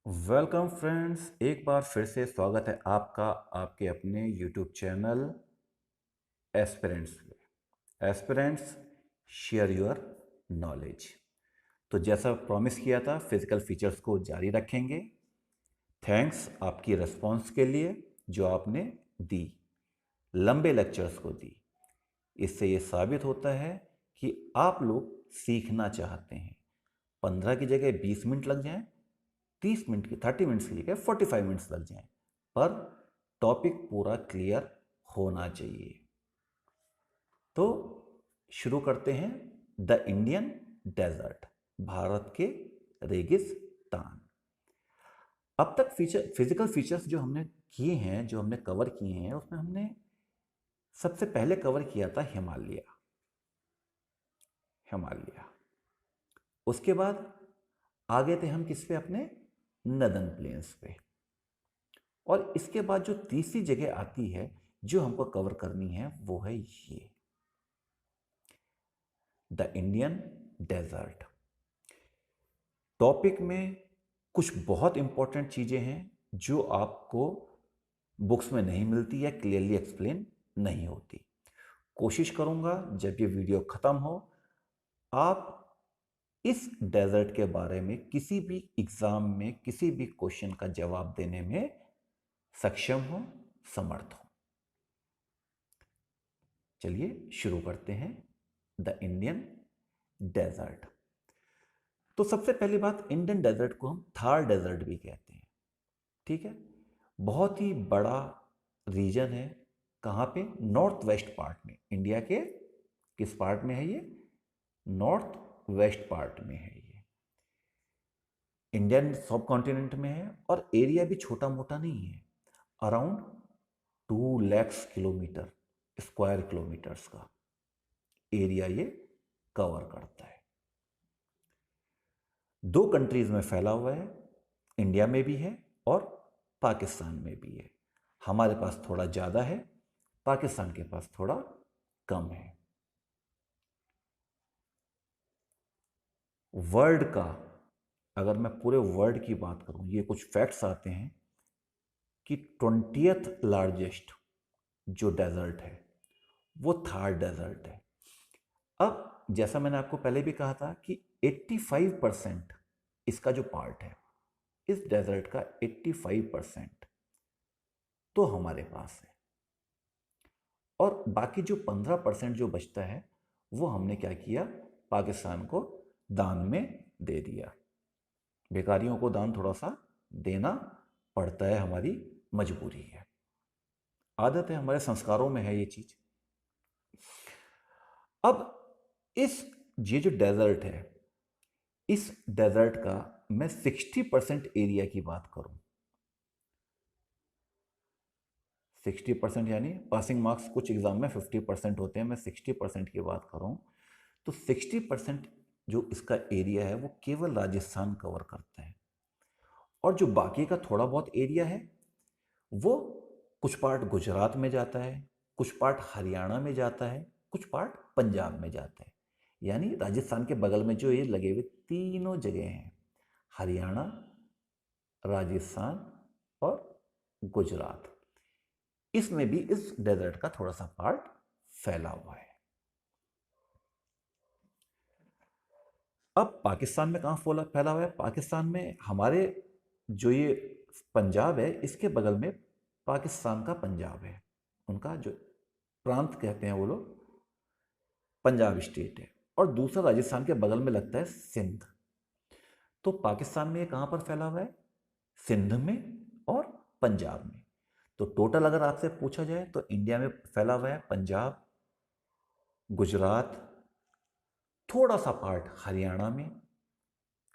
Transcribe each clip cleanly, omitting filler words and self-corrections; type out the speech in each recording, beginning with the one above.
Welcome friends, एक बार फिर से स्वागत है आपका आपके अपने यूट्यूब चैनल एस्पिरेंट्स पे। Aspirants share your knowledge. तो जैसा प्रॉमिस किया था, फिजिकल फीचर्स को जारी रखेंगे। थैंक्स आपकी रिस्पॉन्स के लिए जो आपने दी, लंबे लेक्चर्स को दी। इससे ये साबित होता है कि आप लोग सीखना चाहते हैं। 15 की जगह 20 मिनट लग जाएं, 30 मिनट की 30 मिनट्स की जगह 45 मिनट्स लग जाएं, पर टॉपिक पूरा क्लियर होना चाहिए। तो शुरू करते हैं। द इंडियन डेजर्ट, भारत के रेगिस्तान। अब तक फिजिकल फीचर्स जो हमने किए हैं, जो हमने कवर किए हैं, उसमें हमने सबसे पहले कवर किया था हिमालय। हिमालय उसके बाद आगे थे हम किस पे, अपने नदन प्लेन्स पे। और इसके बाद जो तीसरी जगह आती है जो हमको कवर करनी है, वो है ये द इंडियन डेजर्ट। टॉपिक में कुछ बहुत इंपॉर्टेंट चीजें हैं जो आपको बुक्स में नहीं मिलती या क्लियरली एक्सप्लेन नहीं होती। कोशिश करूंगा जब ये वीडियो खत्म हो, आप इस डेजर्ट के बारे में किसी भी एग्जाम में किसी भी क्वेश्चन का जवाब देने में सक्षम हो, समर्थ हो। चलिए शुरू करते हैं। The Indian desert. तो सबसे पहली बात, इंडियन डेजर्ट को हम थार डेजर्ट भी कहते हैं। ठीक है, बहुत ही बड़ा रीजन है। कहाँ पे? नॉर्थ वेस्ट पार्ट में। इंडिया के किस पार्ट में है ये? नॉर्थ वेस्ट पार्ट में है ये। इंडियन सब कॉन्टिनेंट में है और एरिया भी छोटा मोटा नहीं है। Around 2 lakh kilometre, square kilometres का एरिया ये कवर करता है। 2 कंट्रीज में फैला हुआ है, इंडिया में भी है और पाकिस्तान में भी है। हमारे पास थोड़ा ज़्यादा है, पाकिस्तान के पास थोड़ा कम है। वर्ल्ड का, अगर मैं पूरे वर्ल्ड की बात करूं, ये कुछ फैक्ट्स आते हैं कि 20th लार्जेस्ट जो डेजर्ट है वो थार डेजर्ट है। अब जैसा मैंने आपको पहले भी कहा था कि 85% इसका जो पार्ट है, इस डेजर्ट का 85% तो हमारे पास है, और बाकी जो 15% जो बचता है वो हमने क्या किया, पाकिस्तान को दान में दे दिया। भिखारियों को दान थोड़ा सा देना पड़ता है, हमारी मजबूरी है, आदत है, हमारे संस्कारों में है ये चीज। अब इस ये जो डेजर्ट है, इस डेजर्ट का मैं 60% एरिया की बात करूं, 60% यानी पासिंग मार्क्स कुछ एग्जाम में 50% होते हैं, मैं 60% की बात करूं तो 60% जो इसका एरिया है वो केवल राजस्थान कवर करता है। और जो बाकी का थोड़ा बहुत एरिया है वो कुछ पार्ट गुजरात में जाता है, कुछ पार्ट हरियाणा में जाता है, कुछ पार्ट पंजाब में जाता है। यानी राजस्थान के बगल में जो ये लगे हुए तीनों जगह हैं, हरियाणा, राजस्थान और गुजरात, इसमें भी इस डेजर्ट का थोड़ा सा पार्ट फैला हुआ है। अब पाकिस्तान में कहाँ फैला हुआ है? पाकिस्तान में हमारे जो ये पंजाब है, इसके बगल में पाकिस्तान का पंजाब है, उनका जो प्रांत कहते हैं वो लोग, पंजाब स्टेट है। और दूसरा राजस्थान के बगल में लगता है सिंध। तो पाकिस्तान में ये कहाँ पर फैला हुआ है? सिंध में और पंजाब में। तो टोटल अगर आपसे पूछा जाए तो इंडिया में फैला हुआ है पंजाब, गुजरात, थोड़ा सा पार्ट हरियाणा में,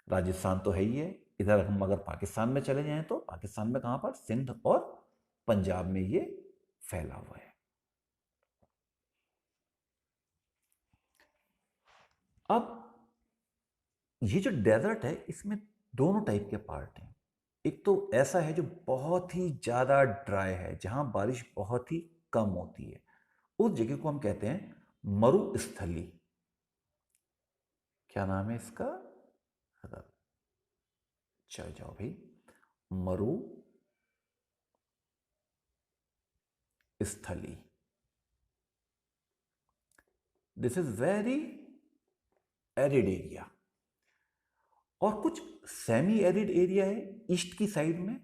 राजस्थान तो है ही है। इधर हम अगर पाकिस्तान में चले जाएं तो पाकिस्तान में कहां पर? सिंध और पंजाब में ये फैला हुआ है। अब ये जो डेजर्ट है, इसमें दोनों टाइप के पार्ट हैं। एक तो ऐसा है जो बहुत ही ज्यादा ड्राई है, जहां बारिश बहुत ही कम होती है, उस जगह को हम कहते हैं मरुस्थली। क्या नाम है इसका? चल जाओ भाई, मरु स्थली। This is very arid area. और कुछ सेमी एरिड एरिया है ईस्ट की साइड में,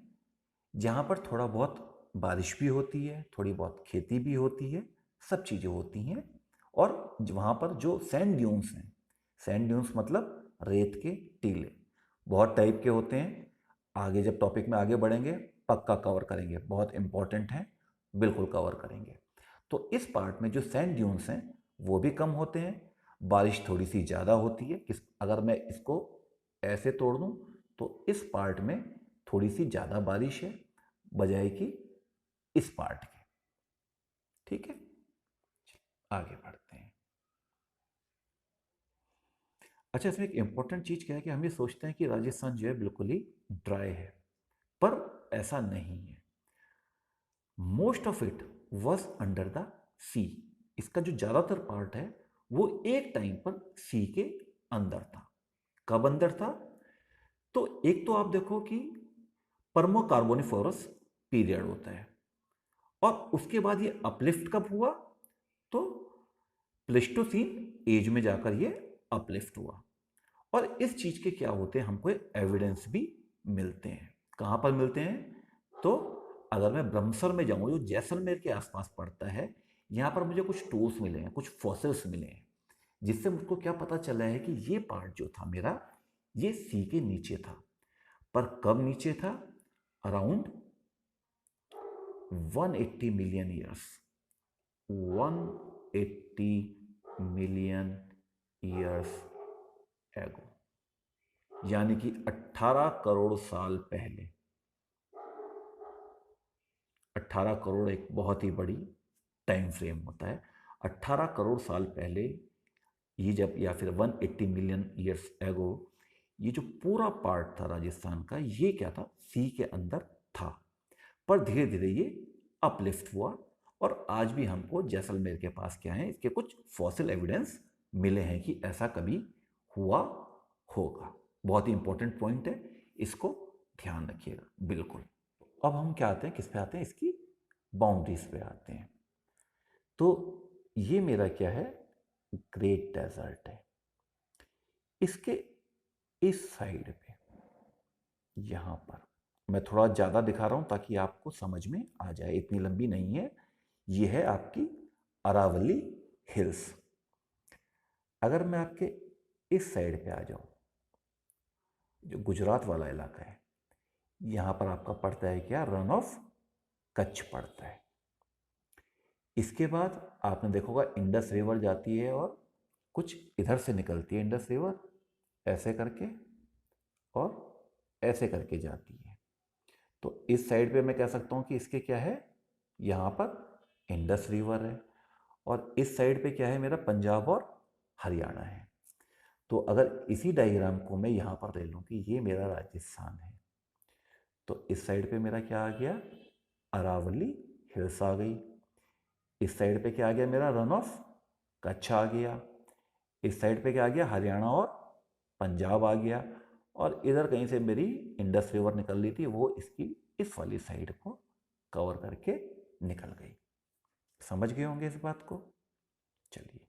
जहां पर थोड़ा बहुत बारिश भी होती है, थोड़ी बहुत खेती भी होती है, सब चीजें होती हैं। और वहां पर जो सैंड ड्यून्स हैं, सैंड ड्यून्स मतलब रेत के टीले, बहुत टाइप के होते हैं। आगे जब टॉपिक में आगे बढ़ेंगे पक्का कवर करेंगे, बहुत इंपॉर्टेंट है, बिल्कुल कवर करेंगे। तो इस पार्ट में जो सैंड ड्यून्स हैं वो भी कम होते हैं, बारिश थोड़ी सी ज़्यादा होती है। अगर मैं इसको ऐसे तोड़ दूं तो इस पार्ट में थोड़ी सी ज़्यादा बारिश है बजाय कि इस पार्ट के। ठीक है, आगे बढ़ते हैं। अच्छा, इसमें एक इंपॉर्टेंट चीज़ क्या है कि हम ये सोचते हैं कि राजस्थान जो है बिल्कुल ही ड्राई है, पर ऐसा नहीं है। Most of it was under the sea. इसका जो ज़्यादातर पार्ट है वो एक टाइम पर सी के अंदर था। कब अंदर था? तो एक तो आप देखो कि परमो कार्बोनिफोरस पीरियड होता है, और उसके बाद ये अपलिफ्ट कब हुआ? तो प्लेस्टोसीन एज में जाकर ये अपलिफ्ट हुआ। और इस चीज के क्या होते हैं, हमको एविडेंस भी मिलते हैं। कहां पर मिलते हैं? तो अगर मैं ब्रह्मसर में जाऊं, जो जैसलमेर के आसपास पड़ता है, यहां पर मुझे कुछ टूल्स मिले हैं, कुछ फॉसिल्स मिले हैं, जिससे मुझको क्या पता चला है कि ये पार्ट जो था मेरा, ये सी के नीचे था। पर कब नीचे था? Around 180 million years, 180 million years ago, यानी कि 18 करोड़ साल पहले। 18 करोड़ एक बहुत ही बड़ी टाइम फ्रेम होता है। 18 करोड़ साल पहले ये जब, या फिर 180 मिलियन ईयर्स एगो, ये जो पूरा पार्ट था राजस्थान का, ये क्या था? सी के अंदर था। पर धीरे धीरे ये अपलिफ्ट हुआ, और आज भी हमको जैसलमेर के पास क्या है, इसके कुछ फॉसिल एविडेंस मिले हैं कि ऐसा कभी हुआ होगा। बहुत ही इंपॉर्टेंट पॉइंट है, इसको ध्यान रखिएगा बिल्कुल। अब हम क्या आते हैं, किस पे आते हैं? इसकी बाउंड्रीज पे आते हैं। तो ये मेरा क्या है? ग्रेट डेजर्ट है। इसके इस साइड पे, यहां पर मैं थोड़ा ज़्यादा दिखा रहा हूं ताकि आपको समझ में आ जाए, इतनी लंबी नहीं है। ये है आपकी अरावली हिल्स। अगर मैं आपके इस साइड पे आ जाऊं, जो गुजरात वाला इलाका है, यहां पर आपका पड़ता है क्या? रन ऑफ कच्छ पड़ता है। इसके बाद आपने देखा होगा इंडस रिवर जाती है, और कुछ इधर से निकलती है इंडस रिवर, ऐसे करके और ऐसे करके जाती है। तो इस साइड पे मैं कह सकता हूं कि इसके क्या है, यहां पर इंडस रिवर है, और इस साइड पे क्या है मेरा? पंजाब और हरियाणा है। तो अगर इसी डायग्राम को मैं यहां पर ले लूं कि ये मेरा राजस्थान है, तो इस साइड पे मेरा क्या आ गया? अरावली हिल्स आ गई। इस साइड पे क्या आ गया मेरा? रन ऑफ कच्छ आ गया। इस साइड पे क्या आ गया? हरियाणा और पंजाब आ गया। और इधर कहीं से मेरी इंडस रिवर निकल रही थी, वो इसकी इस वाली साइड को कवर करके निकल गई। समझ गए होंगे इस बात को? चलिए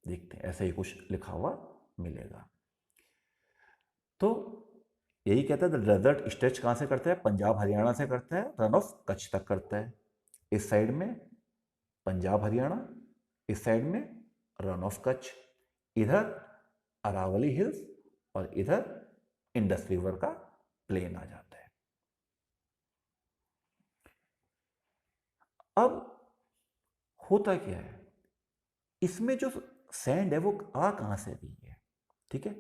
देखते हैं, ऐसा ही कुछ लिखा हुआ मिलेगा। तो यही कहता है, डेजर्ट स्ट्रेच कहां से करता है? पंजाब हरियाणा से करता है, रन ऑफ कच्छ तक करता है। इस साइड में पंजाब हरियाणा, इस साइड में रन ऑफ कच्छ, इधर अरावली हिल्स, और इधर इंडस रिवर का प्लेन आ जाता है। अब होता क्या है, इसमें जो सैंड है वो आ कहां से रही है? ठीक है,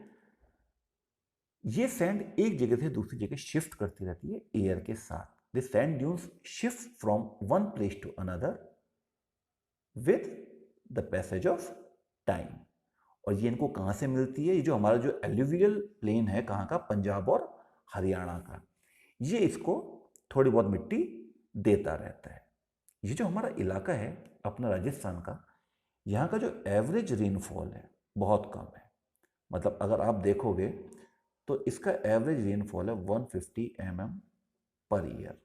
ये सैंड एक जगह से दूसरी जगह शिफ्ट करती रहती है एयर के साथ। This sand dunes shift from one place to another with the passage of time. और ये इनको कहां से मिलती है? ये जो हमारा जो एल्यूवियल प्लेन है, कहां का? पंजाब और हरियाणा का, ये इसको थोड़ी बहुत मिट्टी देता रहता है। ये जो हमारा इलाका है अपना राजस्थान का, यहाँ का जो एवरेज रेनफॉल है बहुत कम है। मतलब अगर आप देखोगे तो इसका एवरेज रेनफॉल है 150 mm पर ईयर।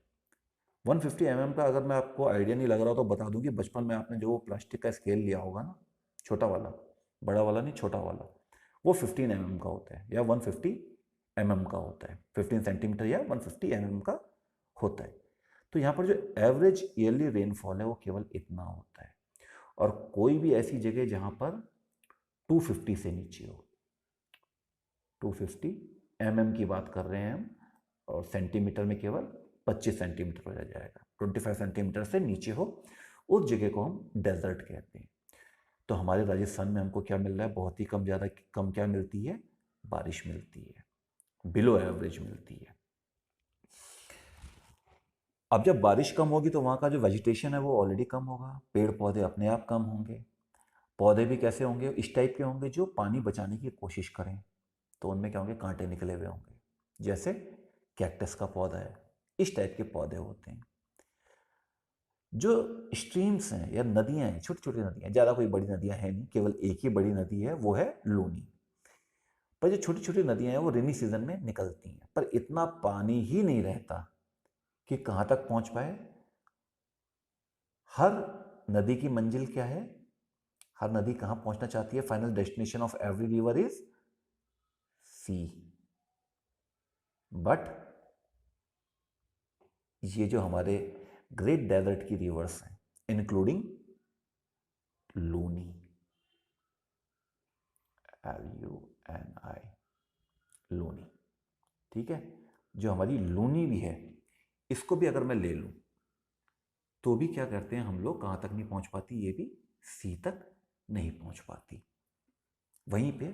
150 mm का अगर मैं आपको आइडिया नहीं लग रहा तो बता दूं कि बचपन में आपने जो प्लास्टिक का स्केल लिया होगा ना, छोटा वाला, बड़ा वाला नहीं, छोटा वाला, वो 15 mm का होता है या 150 mm का होता है, 15 सेंटीमीटर या 150 mm का होता है। तो यहाँ पर जो एवरेज ईयरली रेनफॉल है वो केवल इतना होता है, और कोई भी ऐसी जगह जहाँ पर 250 से नीचे हो, 250 mm की बात कर रहे हैं हम, और सेंटीमीटर में केवल 25 सेंटीमीटर हो जाएगा, 25 सेंटीमीटर से नीचे हो, उस जगह को हम डेजर्ट कहते हैं। तो हमारे राजस्थान में हमको क्या मिल रहा है, बहुत ही कम, ज़्यादा कम क्या मिलती है, बारिश मिलती है, बिलो एवरेज मिलती है। अब जब बारिश कम होगी तो वहाँ का जो वेजिटेशन है वो ऑलरेडी कम होगा, पेड़ पौधे अपने आप कम होंगे। पौधे भी कैसे होंगे, इस टाइप के होंगे जो पानी बचाने की कोशिश करें, तो उनमें क्या होंगे, कांटे निकले हुए होंगे, जैसे कैक्टस का पौधा है, इस टाइप के पौधे होते हैं। जो स्ट्रीम्स हैं या नदियां हैं, छोटी छोटी नदियां, ज़्यादा कोई बड़ी नदियां हैं नहीं, केवल एक ही बड़ी नदी है, वो है लूनी। पर जो छोटी छोटी नदियां हैं वो रेनी सीजन में निकलती हैं, पर इतना पानी ही नहीं रहता कि कहाँ तक पहुँच पाए। हर नदी की मंजिल क्या है, हर नदी कहाँ पहुँचना चाहती है, final destination of every river is sea. But ये जो हमारे ग्रेट डेजर्ट की रिवर्स हैं, इंक्लूडिंग लूनी, LUNI, लूनी, ठीक है, जो हमारी लूनी भी है, इसको भी अगर मैं ले लूं तो भी क्या करते हैं हम लोग, कहाँ तक नहीं पहुंच पाती, ये भी सी तक नहीं पहुंच पाती, वहीं पे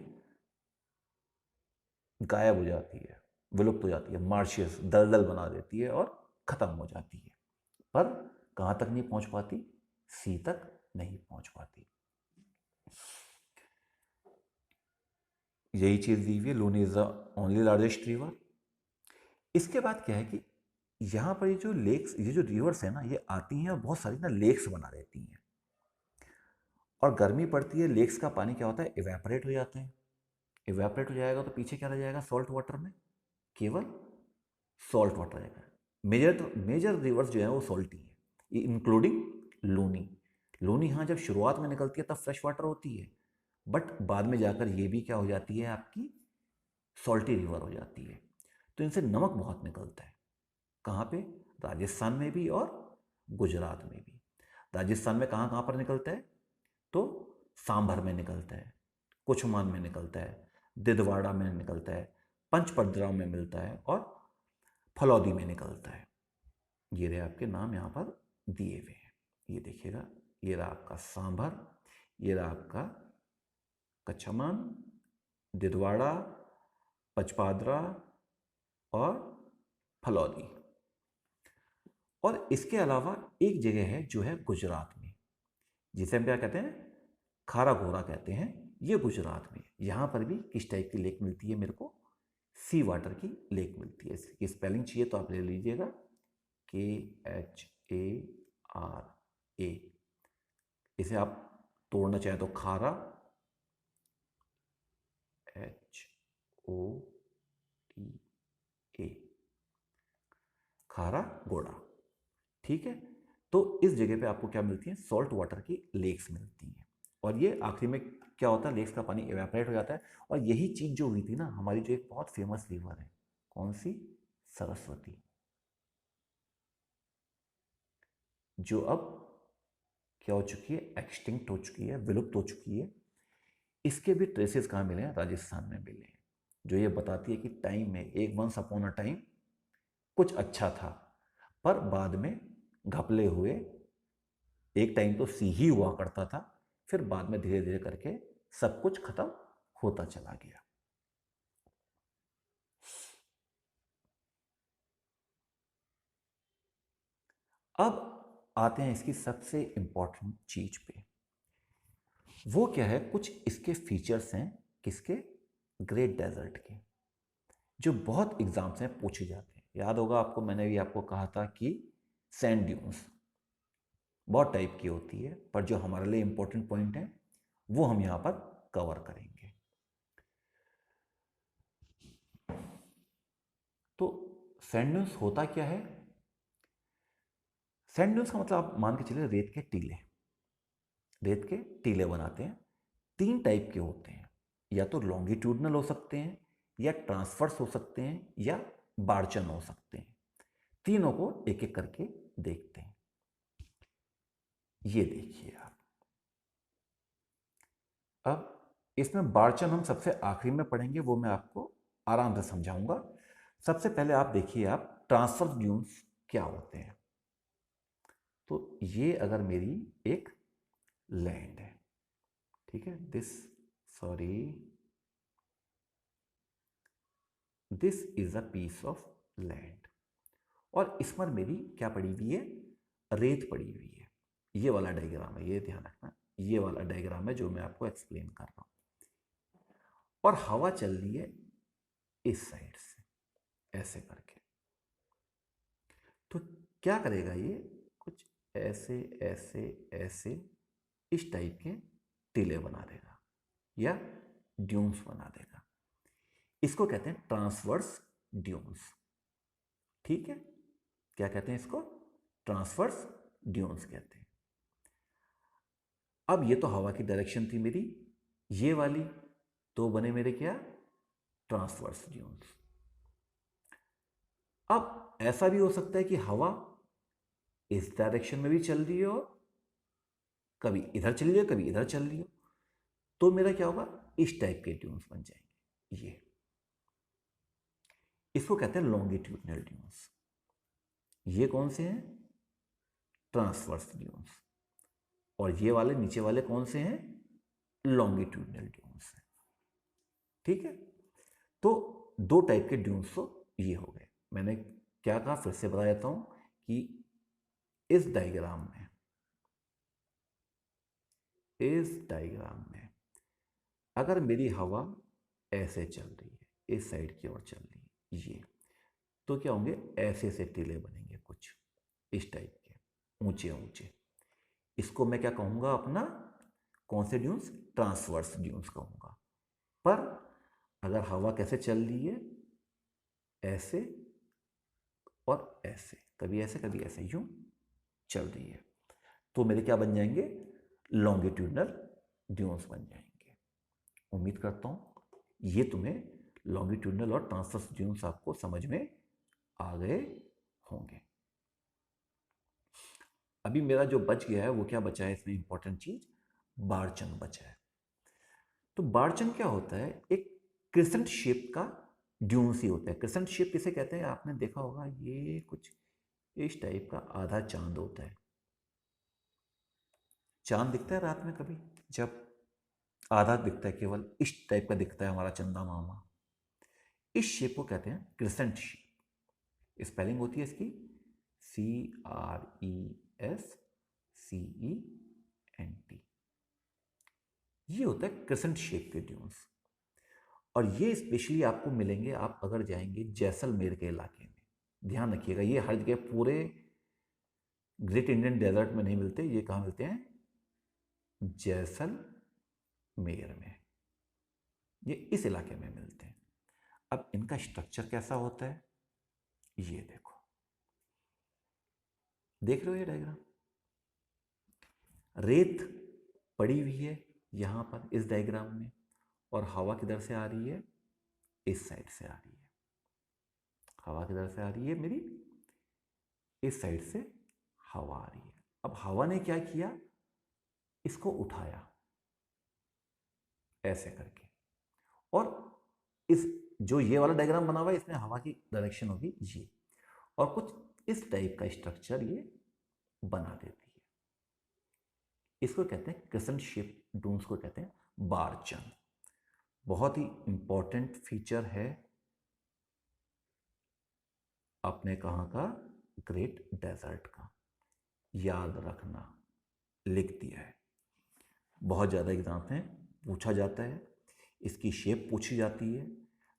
गायब हो जाती है, विलुप्त हो जाती है, मार्शियस, दलदल बना देती है और ख़त्म हो जाती है। पर कहाँ तक नहीं पहुंच पाती, सी तक नहीं पहुंच पाती। यही चीज़ दी हुई है, Luni is the only largest river. इसके बाद क्या है कि यहाँ पर ये जो लेक्स, ये जो रिवर्स है ना, ये आती हैं और बहुत सारी ना लेक्स बना देती हैं, और गर्मी पड़ती है, लेक्स का पानी क्या होता है, इवेपोरेट हो जाते हैं। इवेपोरेट हो जाएगा तो पीछे क्या रह जाएगा, सॉल्ट वाटर में केवल सॉल्ट वाटर रहेगा। मेजर रिवर्स जो है वो सॉल्टी है, इंक्लूडिंग लूनी। लूनी हाँ जब शुरुआत में निकलती है तब फ्रेश वाटर होती है, बट बाद में जाकर ये भी क्या हो जाती है, आपकी सॉल्टी रिवर हो जाती है। तो इनसे नमक बहुत निकलता है, कहाँ पे, राजस्थान में भी और गुजरात में भी। राजस्थान में कहाँ कहाँ पर निकलता है, तो सांभर में निकलता है, कुछमान में निकलता है, दिदवाड़ा में निकलता है, पंचपद्रा में मिलता है, और फलौदी में निकलता है। ये रहे आपके नाम यहाँ पर दिए हुए हैं, ये देखिएगा, ये रहा आपका सांभर, ये रहा आपका कच्छमान, दिदवाड़ा, पचपादरा और फलौदी। और इसके अलावा एक जगह है जो है गुजरात में, जिसे हम क्या कहते हैं, खारा घोरा कहते हैं, ये गुजरात में। यहाँ पर भी किस टाइप की लेक मिलती है मेरे को, सी वाटर की लेक मिलती है। इसकी स्पेलिंग चाहिए तो आप ले लीजिएगा, KHARA। इसे आप तोड़ना चाहें तो खारा, HOTA, खारा गोड़ा, ठीक है। तो इस जगह पे आपको क्या मिलती है, सॉल्ट वाटर की लेक्स मिलती हैं, और ये आखिरी में क्या होता है, लेक्स का पानी इवेपोरेट हो जाता है। और यही चीज़ जो हुई थी ना, हमारी जो एक बहुत फेमस रिवर है, कौन सी, सरस्वती, जो अब क्या हो चुकी है, एक्सटिंक्ट हो चुकी है, विलुप्त हो चुकी है। इसके भी ट्रेसेस कहाँ मिले हैं, राजस्थान में मिले हैं, जो ये बताती है कि टाइम में, एक वंस अपॉन अ टाइम कुछ अच्छा था, पर बाद में घपले हुए, एक टाइम तो सी ही हुआ करता था, फिर बाद में धीरे धीरे करके सब कुछ खत्म होता चला गया। अब आते हैं इसकी सबसे इंपॉर्टेंट चीज पे, वो क्या है, कुछ इसके फीचर्स हैं, किसके, ग्रेट डेजर्ट के, जो बहुत एग्जाम्स में पूछे जाते हैं। याद होगा आपको, मैंने भी आपको कहा था कि सैंड ड्यून्स बहुत टाइप की होती है, पर जो हमारे लिए इंपॉर्टेंट पॉइंट है वो हम यहाँ पर कवर करेंगे। तो सैंड ड्यून्स होता क्या है, सैंड ड्यून्स का मतलब आप मान के चलिए रेत के टीले, रेत के टीले बनाते हैं। 3 टाइप के होते हैं, या तो लॉन्गिट्यूडनल हो सकते हैं, या ट्रांसवर्स हो सकते हैं, या बारचन हो सकते हैं। तीनों को एक एक करके देखते हैं। ये देखिए आप, अब इसमें बारचन हम सबसे आखिरी में पढ़ेंगे, वो मैं आपको आराम से समझाऊंगा। सबसे पहले आप देखिए आप ट्रांसवर्स ड्यून्स क्या होते हैं। तो ये अगर मेरी एक लैंड है, ठीक है, this is a piece of land, और इस पर मेरी क्या पड़ी हुई है, रेत पड़ी हुई है। ये वाला डायग्राम है, ये ध्यान रखना, ये वाला डायग्राम है जो मैं आपको एक्सप्लेन कर रहा हूं। और हवा चल रही है इस साइड से ऐसे करके। तो क्या करेगा ये, कुछ ऐसे ऐसे ऐसे इस टाइप के टीले बना देगा या ड्यून्स बना देगा। इसको कहते हैं ट्रांसवर्स ड्यून्स। ठीक है, क्या कहते हैं इसको, ट्रांसवर्स ड्यून्स कहते हैं। अब ये तो हवा की डायरेक्शन थी मेरी, ये वाली तो बने मेरे क्या, ट्रांसवर्स ड्यून्स। अब ऐसा भी हो सकता है कि हवा इस डायरेक्शन में भी चल रही हो, कभी इधर चली जाए कभी इधर चल रही हो, तो मेरा क्या होगा, इस टाइप के ड्यून्स बन जाएंगे। ये इसको कहते हैं लॉन्गिट्यूडनल ड्यून्स। ये कौन से हैं, ट्रांसवर्स ड्यून्स। और ये वाले नीचे वाले कौन से हैं, लॉन्गिट्यूडनल ड्यून्स हैं। ठीक है, तो 2 टाइप के ड्यून्स तो ये हो गए। मैंने क्या कहा, फिर से बता देता हूं कि इस डायग्राम में अगर मेरी हवा ऐसे चल रही है, इस साइड की ओर चल रही है ये, तो क्या होंगे, ऐसे से टीले बनेंगे कुछ इस टाइप के ऊंचे ऊंचे। इसको मैं क्या कहूंगा, अपना कौन से ड्यून्स, ट्रांसवर्स ड्यून्स कहूंगा। पर अगर हवा कैसे चल रही है, ऐसे और ऐसे, कभी ऐसे यूं चल रही है, तो मेरे क्या बन जाएंगे, लॉन्गिट्यूडनल ड्यून्स बन जाएंगे। उम्मीद करता हूं ये तुम्हें लॉन्गिट्यूडनल और ट्रांसवर्स ड्यून्स आपको समझ में आ गए होंगे। अभी मेरा जो बच गया है वो क्या बचा है, इसमें इंपॉर्टेंट चीज, बारचन बचा है। तो बारचन क्या होता है, एक क्रिसेंट शेप का ड्यून्स ही होता है। क्रिसेंट शेप किसे कहते हैं, आपने देखा होगा, ये कुछ इस टाइप का आधा चांद होता है। चांद दिखता है रात में कभी, जब आधा दिखता है, केवल इस टाइप का दिखता है हमारा चंदा मामा, इस शेप को कहते हैं क्रिसेंट शेप। स्पेलिंग होती है इसकी CRESCENT। ये होता है क्रिसेंट शेप के ड्यून्स। और ये स्पेशली आपको मिलेंगे आप अगर जाएंगे जैसलमेर के इलाके में। ध्यान रखिएगा, ये हर जगह पूरे ग्रेट इंडियन डेजर्ट में नहीं मिलते, ये कहाँ मिलते हैं, जैसलमेर में, ये इस इलाके में मिलते हैं। अब इनका स्ट्रक्चर कैसा होता है, ये देखो, देख रहे हो ये डायग्राम, रेत पड़ी हुई है यहां पर इस डायग्राम में, और हवा किधर से आ रही है, इस साइड से आ रही है। हवा किधर से आ रही है मेरी, इस साइड से हवा आ रही है। अब हवा ने क्या किया, इसको उठाया ऐसे करके, और इस जो ये वाला डायग्राम बना हुआ है इसमें हवा की डायरेक्शन होगी ये, और कुछ इस टाइप का स्ट्रक्चर ये बना देती है। इसको कहते हैं क्रिसेंट शेप ड्यून्स को कहते हैं बारचन। बहुत ही इंपॉर्टेंट फीचर है अपने कहाँ का, ग्रेट डेजर्ट का, याद रखना, लिख दिया है। बहुत ज़्यादा एग्जाम में पूछा जाता है, इसकी शेप पूछी जाती है।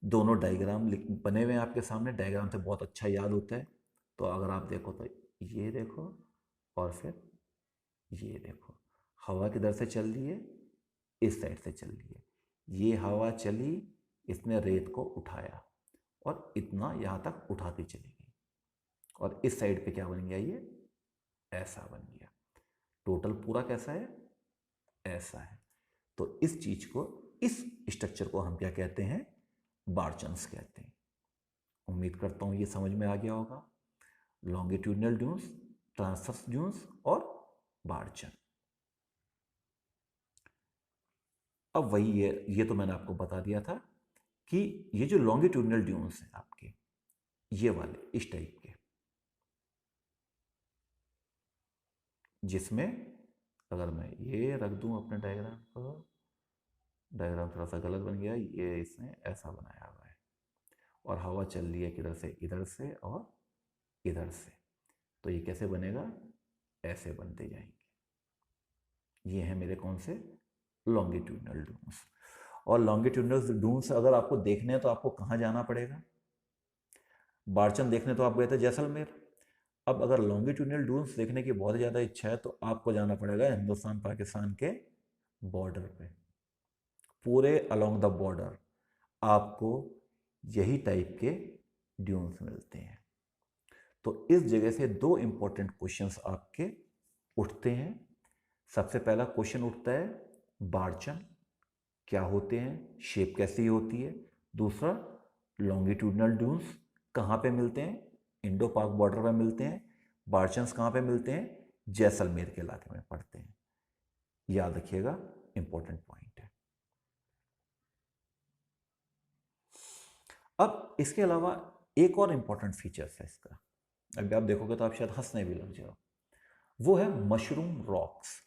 दोनों डायग्राम बने हुए हैं आपके सामने, डायग्राम से बहुत अच्छा याद होता है। तो अगर आप देखो तो ये देखो, और फिर ये देखो, हवा किधर से चल रही है, इस साइड से चल रही है। ये हवा चली, इसने रेत को उठाया और इतना यहाँ तक उठाती चली गई, और इस साइड पे क्या बन गया, ये ऐसा बन गया। टोटल पूरा कैसा है, ऐसा है। तो इस चीज को, इस स्ट्रक्चर को हम क्या कहते हैं, बार्चन्स कहते हैं। उम्मीद करता हूं ये समझ में आ गया होगा। लॉन्गिट्यूडनल ड्यून्स, ट्रांसवर्स ड्यून्स और बार्चन। अब वही ये तो मैंने आपको बता दिया था कि ये जो लॉन्गिट्यूडनल ड्यून्स हैं आपके, ये वाले इस टाइप के, जिसमें अगर मैं ये रख दूं अपने डायग्राम को, डायग्राम थोड़ा सा गलत बन गया, ये इसने ऐसा बनाया हुआ है और हवा चल रही है किधर से, इधर से और इधर से, तो ये कैसे बनेगा, ऐसे बनते जाएंगे। ये है मेरे कौन से, लॉन्गिट्यूडनल डून्स। और लॉन्गिट्यूडनल डून्स अगर आपको देखने हैं तो आपको कहाँ जाना पड़ेगा, बार्चन देखने तो आप गए थे जैसलमेर। अब अगर लॉन्गिट्यूडनल डून्स देखने की बहुत ज़्यादा इच्छा है तो आपको जाना पड़ेगा हिंदुस्तान पाकिस्तान के बॉर्डर पे, पूरे अलोंग द बॉर्डर आपको यही टाइप के ड्यून्स मिलते हैं। तो इस जगह से दो इंपॉर्टेंट क्वेश्चंस आपके उठते हैं। सबसे पहला क्वेश्चन उठता है, बार्चन क्या होते हैं, शेप कैसी होती है। दूसरा, लॉन्गिट्यूडनल ड्यून्स कहाँ पे मिलते हैं, इंडो पाक बॉर्डर पे मिलते हैं। बार्चन्स कहाँ पे मिलते हैं, जैसलमेर के इलाके में पड़ते हैं। याद रखिएगा, इंपॉर्टेंट पॉइंट है। अब इसके अलावा एक और इंपॉर्टेंट फीचर्स है इसका, अगर आप देखोगे तो आप शायद हंसने भी लग जाओ, वो है मशरूम रॉक्स।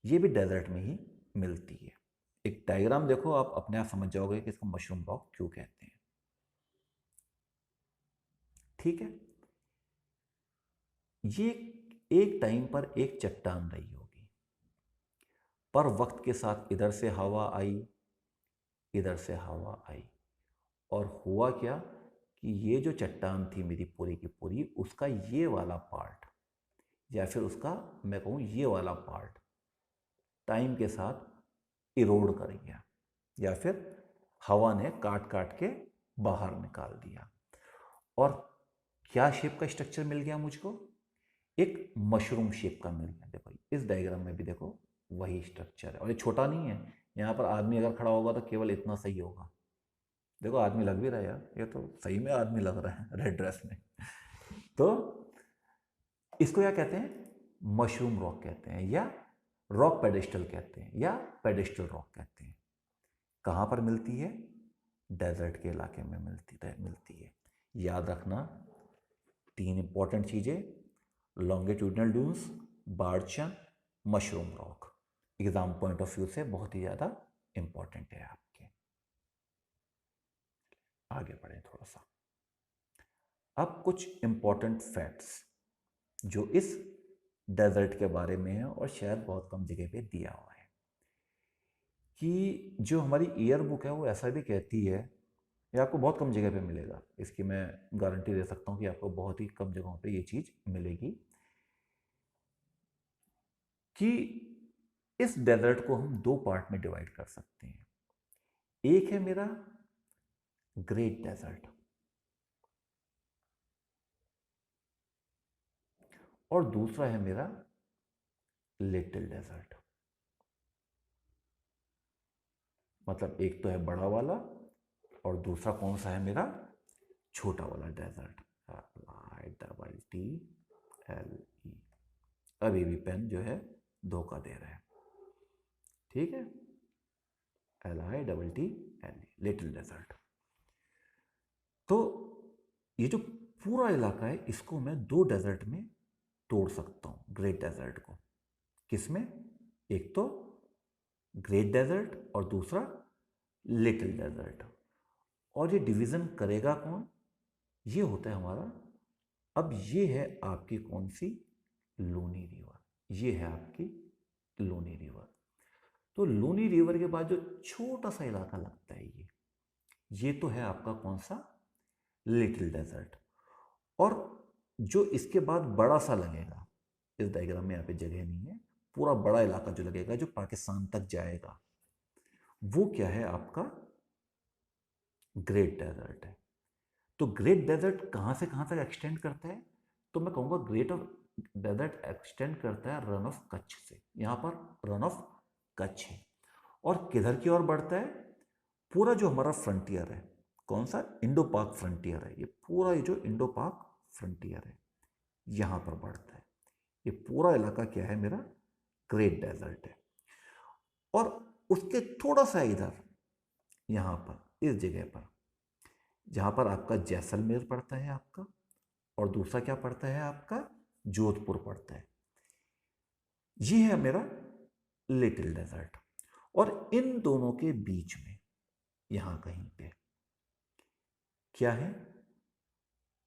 ये भी डेजर्ट में ही मिलती है। एक डायग्राम देखो, आप अपने आप समझ जाओगे कि इसको मशरूम रॉक क्यों कहते हैं। ठीक है, ये एक टाइम पर एक चट्टान रही होगी, पर वक्त के साथ इधर से हवा आई, इधर से हवा आई, और हुआ क्या कि ये जो चट्टान थी मेरी पूरी की पूरी, उसका ये वाला पार्ट, या फिर उसका मैं कहूँ ये वाला पार्ट, टाइम के साथ इरोड कर गया, या फिर हवा ने काट काट के बाहर निकाल दिया। और क्या शेप का स्ट्रक्चर मिल गया मुझको, एक मशरूम शेप का मिल गया। देखो इस डायग्राम में भी देखो वही स्ट्रक्चर है, और ये छोटा नहीं है। यहाँ पर आदमी अगर खड़ा होगा तो केवल इतना सही होगा। देखो आदमी लग भी रहा है यार, ये तो सही में आदमी लग रहा है रेड ड्रेस में। तो इसको क्या कहते हैं, मशरूम रॉक कहते हैं, या रॉक पेडेस्टल कहते हैं, या पेडेस्टल रॉक कहते हैं। कहाँ पर मिलती है, डेजर्ट के इलाके में मिलती है। याद रखना, तीन इंपॉर्टेंट चीज़ें, longitudinal dunes, barchan, mushroom rock. Exam point of view से बहुत ही ज़्यादा इंपॉर्टेंट है आपके। आगे बढ़ें थोड़ा सा। अब कुछ इंपॉर्टेंट फैक्ट्स जो इस डेजर्ट के बारे में है और शायद बहुत कम जगह पे दिया हुआ है, कि जो हमारी ईयर बुक है वो ऐसा भी कहती है, ये आपको बहुत कम जगह पे मिलेगा, इसकी मैं गारंटी दे सकता हूँ कि आपको बहुत ही कम जगहों पे ये चीज़ मिलेगी, कि इस डेजर्ट को हम दो पार्ट में डिवाइड कर सकते हैं। एक है मेरा ग्रेट डेजर्ट, और दूसरा है मेरा लिटिल डेजर्ट। मतलब एक तो है बड़ा वाला और दूसरा कौन सा है मेरा, छोटा वाला डेजर्ट। LITTLE। अभी भी पेन जो है धोखा दे रहा है, ठीक है। LITTLE, little desert. तो ये जो पूरा इलाका है इसको मैं दो डेजर्ट में तोड़ सकता हूँ, ग्रेट डेजर्ट को। किसमें, एक तो ग्रेट डेजर्ट और दूसरा लिटिल डेजर्ट। और ये डिवीज़न करेगा कौन, ये होता है हमारा, अब ये है आपकी कौन सी, लूनी रिवर। ये है आपकी लूनी रिवर। तो लूनी रिवर के बाद जो छोटा सा इलाका लगता है ये तो है आपका कौन सा, लिटिल डेजर्ट। और जो इसके बाद बड़ा सा लगेगा, इस डायग्राम में यहाँ पे जगह नहीं है, पूरा बड़ा इलाका जो लगेगा जो पाकिस्तान तक जाएगा, वो क्या है आपका, ग्रेट डेजर्ट है। तो ग्रेट डेजर्ट कहाँ से कहाँ तक एक्सटेंड करता है, तो मैं कहूँगा डेजर्ट एक्सटेंड करता है रन ऑफ कच्छ से, यहाँ पर रन ऑफ कच्छ है। और किधर की ओर बढ़ता है? पूरा जो हमारा फ्रंटियर है, कौन सा? इंडो पाक फ्रंटियर है, ये पूरा ये जो इंडो पाक फ्रंटियर है यहाँ पर बढ़ता है। ये पूरा इलाका क्या है मेरा? ग्रेट डेजर्ट है। और उसके थोड़ा सा इधर यहाँ पर इस जगह पर जहाँ पर आपका जैसलमेर पड़ता है आपका, और दूसरा क्या पड़ता है आपका? जोधपुर पड़ता है। ये है मेरा लिटिल डेजर्ट। और इन दोनों के बीच में यहाँ कहीं पे क्या है?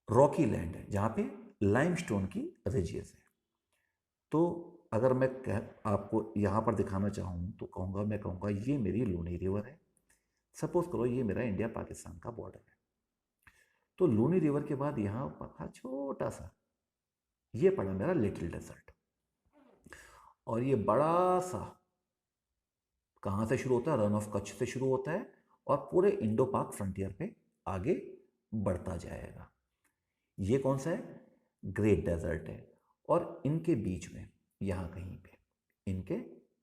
रॉकी लैंड है, जहाँ पे लाइमस्टोन की रिजेस है। तो अगर मैं आपको यहाँ पर दिखाना चाहूँ तो मैं कहूँगा ये मेरी लूनी रिवर है। सपोज करो ये मेरा इंडिया पाकिस्तान का बॉर्डर है। तो लूनी रिवर के बाद यहाँ पड़ा छोटा सा, ये पड़ा मेरा लिटिल डेजर्ट। और ये बड़ा सा कहाँ से शुरू होता है? रन ऑफ कच्छ से शुरू होता है और पूरे इंडो पाक फ्रंटियर पे आगे बढ़ता जाएगा। ये कौन सा है? ग्रेट डेजर्ट है। और इनके बीच में यहाँ कहीं पे इनके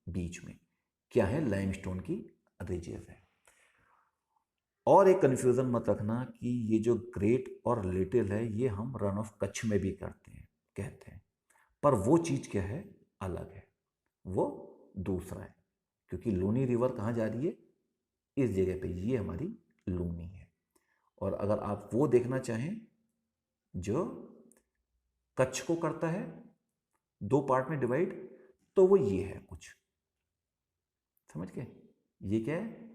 बीच में क्या है? लाइमस्टोन की रिजेस है। और एक कन्फ्यूज़न मत रखना कि ये जो ग्रेट और लिटिल है ये हम रन ऑफ कच्छ में भी कहते हैं, पर वो चीज़ क्या है? अलग है, वो दूसरा है। क्योंकि लूनी रिवर कहाँ जा रही है? इस जगह पे, ये हमारी लूनी है। और अगर आप वो देखना चाहें जो कच्छ को करता है दो पार्ट में डिवाइड, तो वो ये है कुछ, समझ गए? ये क्या है?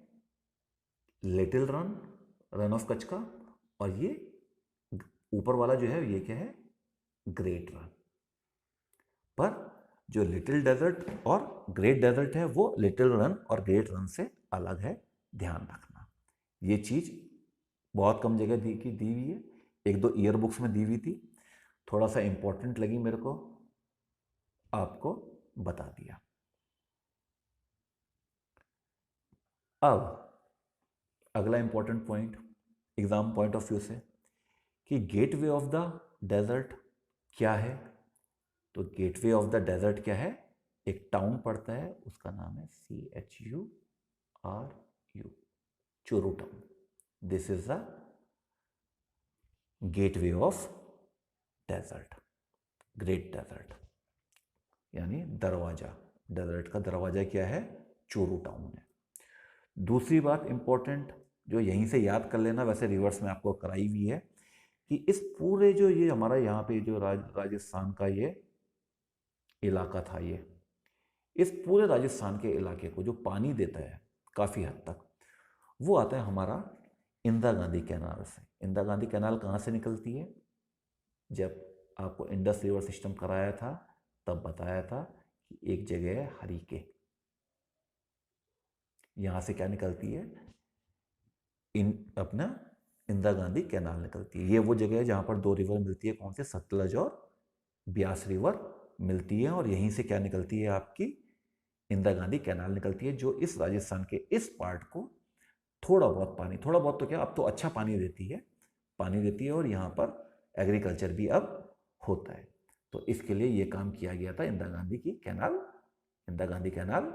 लिटिल रन ऑफ कच्छ का, और ये ऊपर वाला जो है ये क्या है? Great run. पर जो लिटिल डेजर्ट और ग्रेट डेजर्ट है वो लिटिल रन और ग्रेट रन से अलग है, ध्यान रखना। ये चीज़ बहुत कम जगह दी हुई है, एक दो ईयर बुक्स में दी हुई थी, थोड़ा सा इंपॉर्टेंट लगी मेरे को, आपको बता दिया। अब अगला important point exam point of view से कि गेटवे ऑफ द डेजर्ट क्या है? तो गेटवे ऑफ द डेजर्ट क्या है? एक टाउन पड़ता है, उसका नाम है CHURU, Churu town. This is the gateway of desert, great desert, यानी दरवाजा। डेजर्ट का दरवाजा क्या है? चूरू टाउन है। दूसरी बात इंपॉर्टेंट जो यहीं से याद कर लेना, वैसे रिवर्स में आपको कराई हुई है, कि इस पूरे जो ये हमारा यहाँ पे जो राजस्थान का ये इलाका था, ये इस पूरे राजस्थान के इलाके को जो पानी देता है काफ़ी हद तक, वो आता है हमारा इंदिरा गांधी कैनाल से। इंदिरा गांधी कैनाल कहाँ से निकलती है? जब आपको इंडस रिवर सिस्टम कराया था तब बताया था कि एक जगह है हरिके, यहाँ से क्या निकलती है? अपना इंदिरा गांधी कैनाल निकलती है। ये वो जगह है जहाँ पर दो रिवर मिलती है, कौन से? सतलज और ब्यास रिवर मिलती है, और यहीं से क्या निकलती है? आपकी इंदिरा गांधी कैनाल निकलती है, जो इस राजस्थान के इस पार्ट को थोड़ा बहुत पानी, थोड़ा बहुत तो क्या, अब तो अच्छा पानी देती है, और यहाँ पर एग्रीकल्चर भी अब होता है। तो इसके लिए ये काम किया गया था, इंदिरा गांधी कैनाल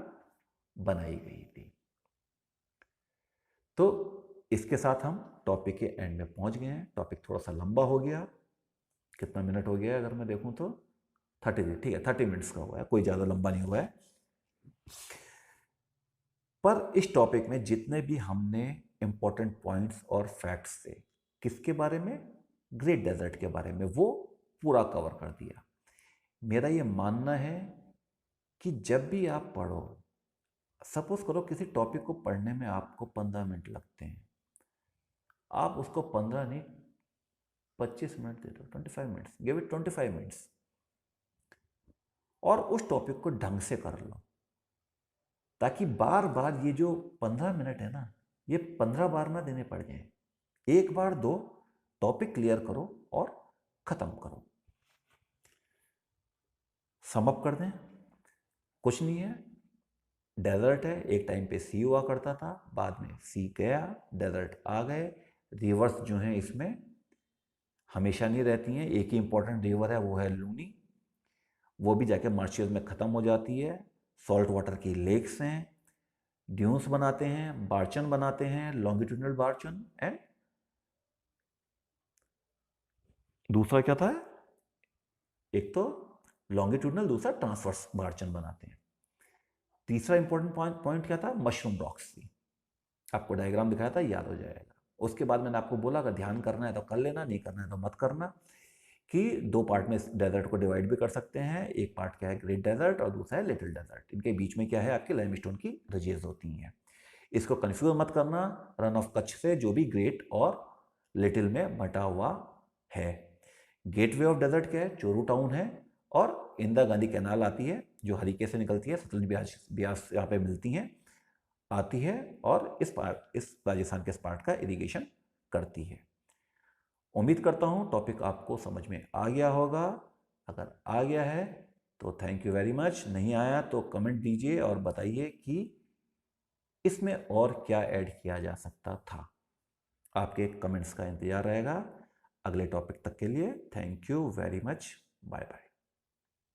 बनाई गई थी। तो इसके साथ हम टॉपिक के एंड में पहुंच गए हैं। टॉपिक थोड़ा सा लंबा हो गया, कितना मिनट हो गया अगर मैं देखूं तो 30, ठीक है 30 मिनट्स का हुआ है, कोई ज़्यादा लंबा नहीं हुआ है। पर इस टॉपिक में जितने भी हमने इंपॉर्टेंट पॉइंट्स और फैक्ट्स थे, किसके बारे में? ग्रेट डेजर्ट के बारे में, वो पूरा कवर कर दिया। मेरा ये मानना है कि जब भी आप पढ़ो, सपोज करो किसी टॉपिक को पढ़ने में आपको 15 मिनट लगते हैं, आप उसको 15 नहीं 25 मिनट दे दो, 25 मिनट्स, गिव इट 25 मिनट्स, और उस टॉपिक को ढंग से कर लो, ताकि बार बार ये जो 15 मिनट है ना, ये 15 बार ना देने पड़ जाए। एक बार दो, टॉपिक क्लियर करो और खत्म करो। समअप कर दें, कुछ नहीं है, डेजर्ट है, एक टाइम पे सी हुआ करता था, बाद में सी गया, डेजर्ट आ गए। रिवर्स जो हैं इसमें हमेशा नहीं रहती हैं, एक ही इंपॉर्टेंट रिवर है, वो है लूनी। वो भी जाके मार्शियस में ख़त्म हो जाती है। सॉल्ट वाटर की लेक्स हैं, ड्यून्स बनाते हैं, बार्चन बनाते हैं, लॉन्गिट्यूडनल बार्चन, एंड दूसरा क्या था, एक तो लॉन्गिट्यूडनल, दूसरा ट्रांसवर्स बार्चन बनाते हैं। तीसरा इंपॉर्टेंट पॉइंट क्या था, मशरूम रॉक्स थी। आपको डायग्राम दिखाया था, याद हो जाएगा। उसके बाद मैंने आपको बोला अगर ध्यान करना है तो कर लेना, नहीं करना है तो मत करना, कि दो पार्ट में इस डेजर्ट को डिवाइड भी कर सकते हैं। एक पार्ट क्या है, ग्रेट डेजर्ट, और दूसरा है लिटिल डेजर्ट। इनके बीच में क्या है, आपकी लाइमस्टोन की रिजेस होती हैं। इसको कंफ्यूज मत करना रन ऑफ कच्छ से, जो भी ग्रेट और लिटिल में बटा हुआ है। गेटवे ऑफ डेजर्ट क्या है, चोरू टाउन है, और इंदिरा गांधी कैनाल आती है जो हरीके से निकलती है, सतलुज ब्यास यहाँ पे मिलती हैं, आती है, और इस राजस्थान के इस पार्ट का इरिगेशन करती है। उम्मीद करता हूँ टॉपिक आपको समझ में आ गया होगा। अगर आ गया है तो थैंक यू वेरी मच, नहीं आया तो कमेंट दीजिए और बताइए कि इसमें और क्या ऐड किया जा सकता था। आपके कमेंट्स का इंतजार रहेगा। अगले टॉपिक तक के लिए thank you very much, bye bye.